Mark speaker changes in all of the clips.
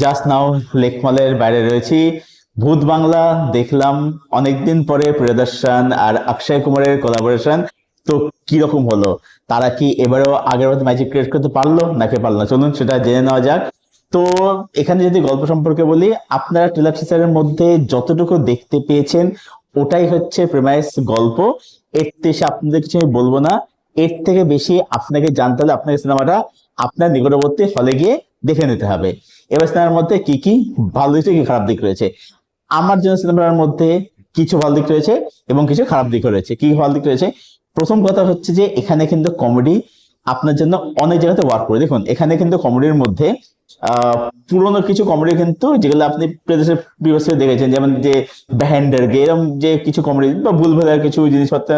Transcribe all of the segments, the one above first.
Speaker 1: Just now লেকমলের বাইরে রয়েছি। ভূত বাংলা দেখলাম অনেকদিন পরে, প্রিয়দর্শন আর অক্ষয় কুমারের কোলাবোরেশন। তো কিরকম হলো? তারা কি এবারেও আগের মতো ম্যাজিক ক্রিয়েট করতে পারলো নাকি পারলো না? চলুন সেটা জেনে নেওয়া যাক। তো এখানে যদি গল্প সম্পর্কে বলি, আপনারা ট্রেলার টিজারের মধ্যে যতটুকু দেখতে পেয়েছেন ওটাই হচ্ছে প্রেমাইস গল্প। এর থেকে আপনাদের কিছু আমি বলবো না। এর থেকে বেশি আপনাকে জানতে হলে আপনাকে সিনেমাটা আপনার নিকটবর্তী হলে গিয়ে দেখে নিতে হবে। এবার সিনেমার মধ্যে কি কি ভালো দিক কি খারাপ দিক রয়েছে। আমার জন্য সিনেমার মধ্যে কিছু ভালো দিক রয়েছে এবং কিছু খারাপ দিক রয়েছে। কি ভালো দিক রয়েছে? প্রথম কথা হচ্ছে যে এখানে কিন্তু কমেডি আপনার জন্য অনেক জায়গাতে ওয়ার্ক করে। দেখুন এখানে কিন্তু কমেডির মধ্যে আহ পুরোনো কিছু কমেডি কিন্তু যেগুলো আপনি প্রিভিয়াসলি দেখেছেন, যেমন যে ব্যান্ডার এরকম যে কিছু কমেডি বা ভুলভাল কিছু জিনিসপত্র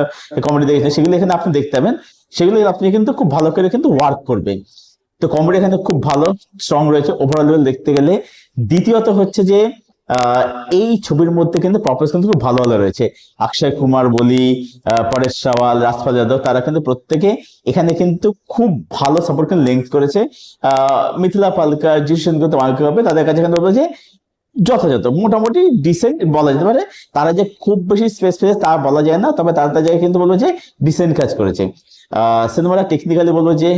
Speaker 1: কমেডি দেখেছেন, সেগুলো এখানে আপনি দেখতে পাবেন। সেগুলো আপনি কিন্তু খুব ভালো করে কিন্তু ওয়ার্ক করবে। তো কমেডি এখানে খুব ভালো স্ট্রং রয়েছে ওভারঅল লেভেল দেখতে গেলে। দ্বিতীয়ত হচ্ছে যে আহ, এই ছবির মধ্যে কিন্তু পারফরমেন্স কিন্তু খুব ভালো ভালো রয়েছে। অক্ষয় কুমার বলি, পরেশ রাওয়াল, রাজপাল যাদব, তারা কিন্তু প্রত্যেকে এখানে কিন্তু খুব ভালো সাপোর্ট কিন্তু লিঙ্ক করেছে। মিথিলা পালকার, যিশু সেনগুপ্ত, মাইকেল হবে, তাদের কাছে কিন্তু বলবো যে যথাযথ মোটামুটি ডিসেন্ট বলা যেতে পারে। তারা যে খুব বেশি স্পেস পেয়েছে তা বলা যায় না, তবে তারা তার জায়গায় কিন্তু বলবো যে ডিসেন্ট কাজ করেছে। সিনেমাটা টেকনিক্যালি বলবো যে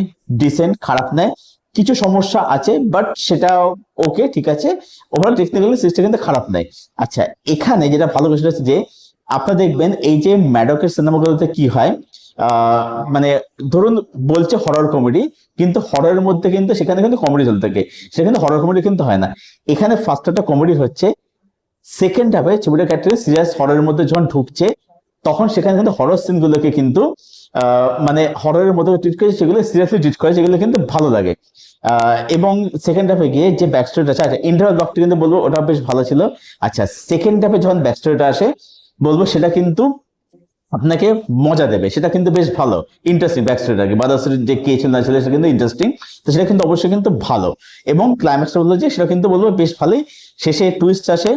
Speaker 1: ডিসেন্ট, খারাপ নয়। কিছু সমস্যা আছে বাট সেটা ওকে, ঠিক আছে। ওভারঅল টেকনিক্যালি সিস্টেম কিন্তু খারাপ নয়। আচ্ছা, এখানে যেটা ভালো বিষয় হচ্ছে যে আপনারা দেখবেন এই যে ম্যাডকের সিনেমাগুলোতে কি হয়, আহ মানে ধরুন বলছে হরর কমেডি, কিন্তু হররের মধ্যে কিন্তু সেখানে কিন্তু কমেডি চলতে থাকে। সেখানে হরর কমেডি কিন্তু হয় না। এখানে ফার্স্ট একটা কমেডি হচ্ছে, সেকেন্ড হাফে ছবিটা ক্যারেক্টার সিরিয়াস হররের মধ্যে যখন ঢুকছে তখন সেখানে কিন্তু হরর সিন গুলোকে কিন্তু মানে হররের মধ্যে ট্রিট করে, সেগুলো সিরিয়াসলি ট্রিট করে, সেগুলো কিন্তু ভালো লাগে। এবং সেকেন্ড হাফে গিয়ে যে ব্যাক স্টোরিটা আছে, আচ্ছা ইন্টারভাল ব্লকটা কিন্তু বলবো ওটা বেশ ভালো ছিল। আচ্ছা, সেকেন্ড হাফে যখন ব্যাক স্টোরিটা আসে বলবো সেটা কিন্তু আপনাকে মজা দেবে, সেটা কিন্তু বেশ ভালো ইন্টারেস্টিং। ব্যাক স্টোরিটাকে বাদাসের যে কে ছিল না ছিল সেটা কিন্তু ইন্টারেস্টিং। তো সেটা কিন্তু অবশ্যই কিন্তু ভালো। এবং ক্লাইম্যাক্সটা বললো যে সেটা কিন্তু বলবো বেশ ভালোই। শেষে টুইস্ট আসে,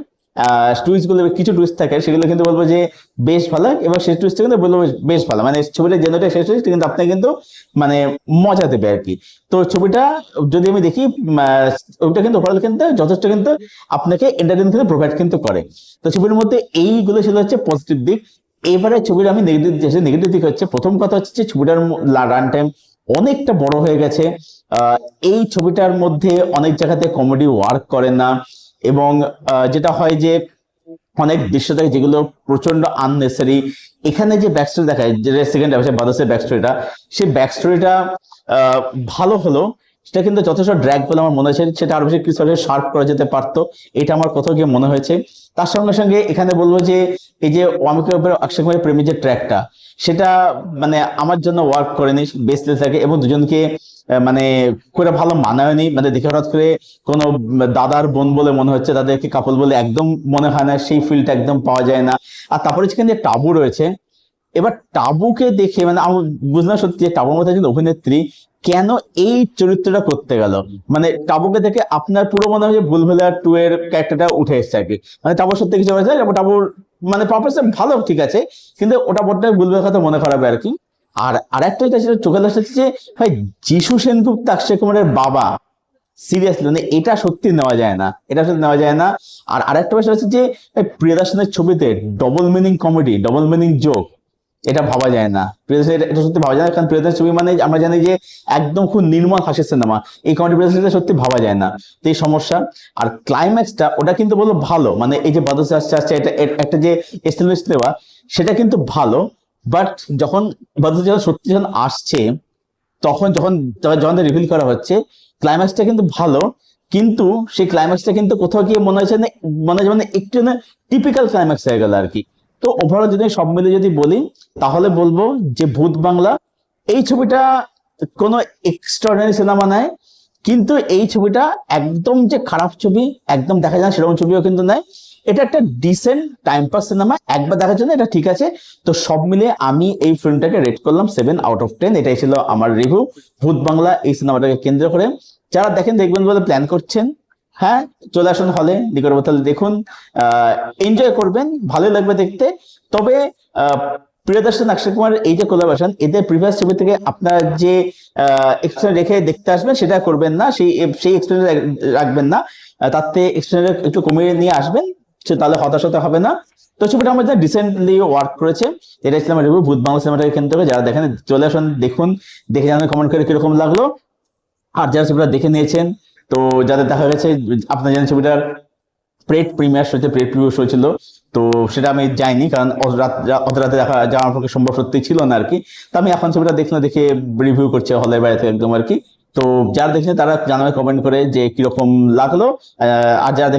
Speaker 1: টুইস্ট গুলো কিছু টুইস্ট থাকে, সেগুলো কিন্তু বলবো যে বেশ ভালো। এবং সেই টুইস্টটা কিন্তু বলবো বেশ ভালো, মানে ছবিটা যেটা শেষ হয়েছে কিন্তু আপনাকে কিন্তু মানে মজা দেবে আর কি। তো ছবিটা যদি আমি দেখি, ওইটা কিন্তু ওভারঅল কিন্তু যথেষ্ট কিন্তু আপনাকে এন্টারটেইনমেন্ট কিন্তু প্রোভাইড কিন্তু করে। তো ছবির মধ্যে এইগুলো ছিল হচ্ছে পজিটিভ দিক। এবারে ছবির আমি নেগেটিভ দিক হচ্ছে, প্রথম কথা হচ্ছে যে ছবিটার রান টাইম অনেকটা বড় হয়ে গেছে। আহ, এই ছবিটার মধ্যে অনেক জায়গাতে কমেডি ওয়ার্ক করে না। এবং যেটা হয় যে অনেক দৃশ্য থাকে যেগুলো প্রচন্ড আননেসারি। এখানে যে ব্যাক স্টোরি দেখায়, যে সেকেন্ড বাদাসের ব্যাক স্টোরিটা, সেই ব্যাক স্টোরিটা ভালো হলো। সেটা কিন্তু যথেষ্ট ড্র্যাগ বলে আমার মনে হয়েছে, সেটা আরো বেশি কিছু শার্প করা যেতে পারতো। এটা আমার কোথাও গিয়ে মনে হয়েছে। তার সঙ্গে সঙ্গে এখানে বলবো যে এই যে অমিতাভ অক্ষয় কুমারের প্রেমী যে ট্র্যাকটা, সেটা মানে আমার জন্য ওয়ার্ক করেনি বেসলেস থাকে, এবং দুজনকে মানে করে ভালো মানায়নি। মানে দেখে হঠাৎ করে কোনো দাদার বোন বলে মনে হচ্ছে, তাদেরকে কাপল বলে একদম মনে হয় না, সেই ফিলটা একদম পাওয়া যায় না। আর তারপরে যেখানে যে টাবু রয়েছে, এবার টাবুকে দেখে মানে আমি বুঝলাম সত্যি যে টাবুর মধ্যে একজন অভিনেত্রী কেন এই চরিত্রটা করতে গেল। মানে টাবুকে দেখে আপনার পুরো মনে হয় যে ভুলভুলাইয়া 2 এর ক্যারেক্টারটা উঠে এসেছে আর কি। মানে টাবুর সত্যি কিছু হয়েছে, টাবুর মানে পারফরমেন্স ভালো, ঠিক আছে, কিন্তু ওটা বড্ড ভুলভুলাইয়ার কথা মনে খারাপ আর কি। আর আরেকটা যেটা সেটা চোখে আসছে যে ভাই, যিশু সেনগুপ্ত অক্ষয় কুমারের বাবা, সিরিয়াসলি মানে এটা সত্যি নেওয়া যায় না, এটা সত্যি নেওয়া যায় না। আর আরেকটা বিষয় হচ্ছে যে প্রিয়দর্শনের ছবিতে double meaning comedy, double meaning joke, এটা ভাবা যায় না। প্রিয়দর্শন এটা সত্যি ভাবা যায় না, কারণ প্রিয়দর্শন ছবি মানে আমরা জানি যে একদম খুব নির্মল হাসির সিনেমা। এই কমেডি প্রিয়দর্শন সত্যি ভাবা যায় না। তো এই সমস্যা। আর ক্লাইম্যাক্সটা ওটা কিন্তু বলবো ভালো, মানে এই যে বাদশা আসছে আসছে এটা একটা যে এস্টাবলিশ দেওয়া, সেটা কিন্তু ভালো। বাট যখন বাদশা যখন সত্যি যখন আসছে, তখন যখন যখন রিভিল করা হচ্ছে, ক্লাইম্যাক্সটা কিন্তু ভালো, কিন্তু সেই ক্লাইম্যাক্সটা কিন্তু কোথাও গিয়ে মনে হচ্ছে না, মনে হচ্ছে মানে একটু না টিপিক্যাল ক্লাইম্যাক্স হয়ে গেল আর কি। তো ওভারঅল যদি সব মিলে যদি বলি, তাহলে বলবো যে ভূত বাংলা এই ছবিটা কোনো এক্সট্রাঅর্ডিনারি সিনেমা নয়, কিন্তু এই ছবিটা একদম যে খারাপ ছবি একদম দেখা যায় না সেরকম ছবিও কিন্তু নয়। এটা একটা ডিসেন্ট টাইম পাস সিনেমা, একবার দেখার জন্য এটা ঠিক আছে। তো সব মিলে আমি এই ফিল্মটাকে রেট করলাম 7/10। এটাই ছিল আমার রিভিউ ভূত বাংলা এই সিনেমাটাকে কেন্দ্র করে। যারা দেখেন দেখবেন বলে প্ল্যান করছেন, হ্যাঁ চলে আসুন হলে, নিকটবর্তী দেখুন, এনজয় করবেন, ভালো লাগবে দেখতে। তবে প্রিয়দর্শন অক্ষয় কুমার এই যে কোলাবোরেশন, এদের প্রিভিয়াস ছবি থেকে আপনারা যে এক্সপ্রেশন রেখে দেখতে আসবেন সেটা করবেন না, সেই এক্সপ্রেশন রাখবেন না, তার থেকে এক্সপ্রেশন একটু কমিয়ে নিয়ে আসবেন, তাহলে হতাশ হতে হবে না। তো ছবিটা আমাদের রিসেন্টলি ওয়ার্ক করেছে, এটা ছিল আমার রিভিউ ভূত বাংলা সিনেমাটাকে কেন্দ্র করে। যারা দেখেন চলে আসুন, দেখুন, দেখে জানাবেন কমেন্ট করে কিরকম লাগলো। আর যারা ছবিটা দেখে নিয়েছেন, তো যাদের দেখা গেছে, আপনারা জানেন ছবিটার প্রিমিয়ার শোতে প্রিভিউ শো ছিল, তো সেটা আমি যাইনি, কারণ অত রাতে দেখা যাওয়া আমার পক্ষে সম্ভব সত্যি ছিল না আর কি। তো আমি এখন ছবিটা দেখে রিভিউ করছি হলের বাইরে থেকে একদম আর কি। তো যারা দেখছেন তারা জানাবে কমেন্ট করে যে কিরকম লাগলো, আর যারা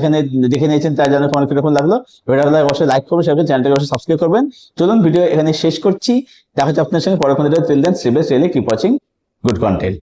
Speaker 1: দেখে নিয়েছেন তারা জানাবে কমেন্ট কিরকম লাগলো। ভিডিওটা অবশ্যই লাইক করবেন, চ্যানেলটাকে অবশ্যই সাবস্ক্রাইব করবেন। চলুন ভিডিও এখানে শেষ করছি, দেখা হচ্ছে আপনার সঙ্গে পরে কোনো video. Till then, stay best, really keep watching good content.